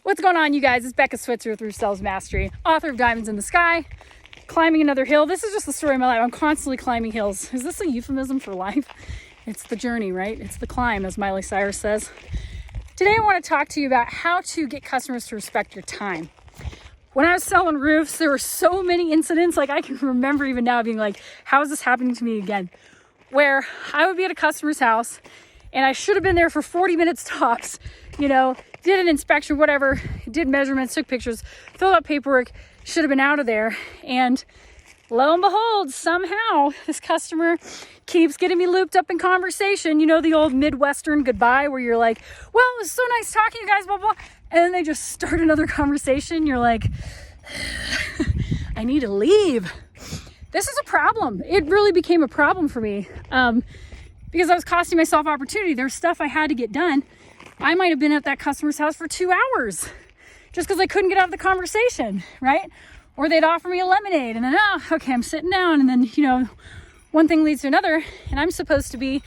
What's going on, you guys? It's Becca Switzer with Roof Sales Mastery, author of Diamonds in the Sky, climbing another hill. This is just the story of my life. I'm constantly climbing hills. Is this a euphemism for life? It's the journey, right? It's the climb, as Miley Cyrus says. Today I want to talk to you about how to get customers to respect your time. When I was selling roofs, there were so many incidents, like I can remember even now being like, how is this happening to me again? Where I would be at a customer's house and I should have been there for 40 minutes tops, did an inspection, whatever, did measurements, took pictures, filled out paperwork, should have been out of there. And lo and behold, somehow this customer keeps getting me looped up in conversation. The old Midwestern goodbye where you're like, well, it was so nice talking to you guys, blah, blah. And then they just start another conversation. You're like, I need to leave. This is a problem. It really became a problem for me because I was costing myself opportunity. There's stuff I had to get done. I might have been at that customer's house for 2 hours just because I couldn't get out of the conversation, right? Or they'd offer me a lemonade and then, okay, I'm sitting down. And then, one thing leads to another and I'm supposed to be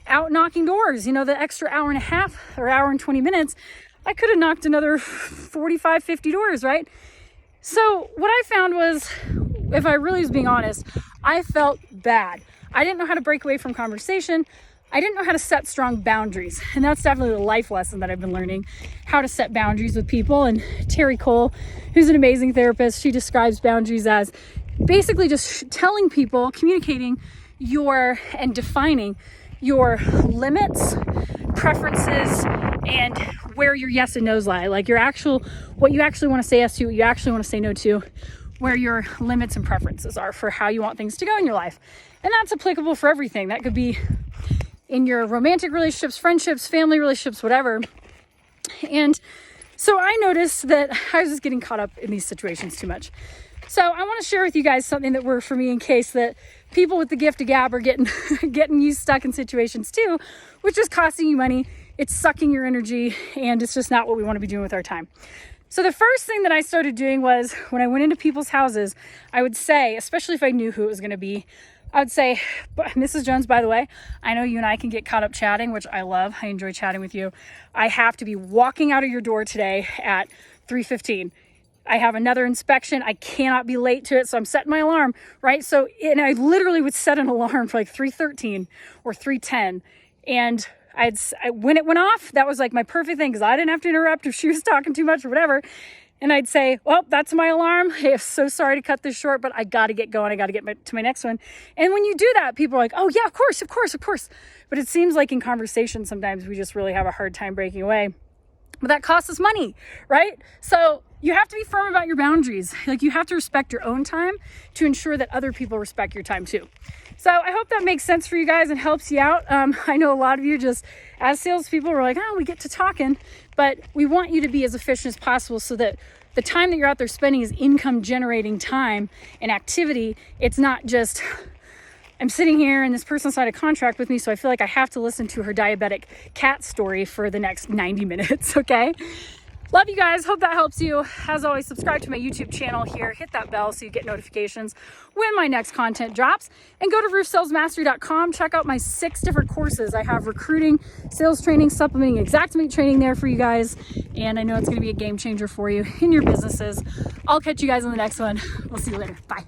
out knocking doors, the extra hour and a half or hour and 20 minutes, I could have knocked another 45, 50 doors, right? So what I found was, if I really was being honest, I felt bad. I didn't know how to break away from conversation. I didn't know how to set strong boundaries. And that's definitely a life lesson that I've been learning, how to set boundaries with people. And Terry Cole, who's an amazing therapist, she describes boundaries as basically just telling people, communicating and defining your limits, preferences, and where your yes and no's lie. Like what you actually want to say yes to, what you actually want to say no to, where your limits and preferences are for how you want things to go in your life. And that's applicable for everything. That could be in your romantic relationships, friendships, family relationships, whatever. And so I noticed that I was just getting caught up in these situations too much. So I want to share with you guys something that worked for me in case that people with the gift of gab are getting you stuck in situations too, which is costing you money. It's sucking your energy and it's just not what we want to be doing with our time. So the first thing that I started doing was when I went into people's houses, I would say, especially if I knew who it was going to be, I would say, Mrs. Jones, by the way, I know you and I can get caught up chatting, which I love. I enjoy chatting with you. I have to be walking out of your door today at 3:15. I have another inspection. I cannot be late to it. So I'm setting my alarm, right? And I literally would set an alarm for like 3:13 or 3:10. And when it went off, that was like my perfect thing because I didn't have to interrupt if she was talking too much or whatever. And I'd say, well, that's my alarm. Hey, I'm so sorry to cut this short, but I got to get going. I got to get to my next one. And when you do that, people are like, oh yeah, of course. But it seems like in conversation, sometimes we just really have a hard time breaking away. But that costs us money, right? So you have to be firm about your boundaries. Like you have to respect your own time to ensure that other people respect your time too. So I hope that makes sense for you guys and helps you out. I know a lot of you just as salespeople are like, we get to talking, but we want you to be as efficient as possible so that the time that you're out there spending is income generating time and activity. It's not just, I'm sitting here and this person signed a contract with me, so I feel like I have to listen to her diabetic cat story for the next 90 minutes, okay? Love you guys. Hope that helps you. As always, subscribe to my YouTube channel here. Hit that bell so you get notifications when my next content drops. And go to roofsalesmastery.com. Check out my 6 different courses. I have recruiting, sales training, supplementing, Xactimate training there for you guys. And I know it's going to be a game changer for you in your businesses. I'll catch you guys on the next one. We'll see you later. Bye.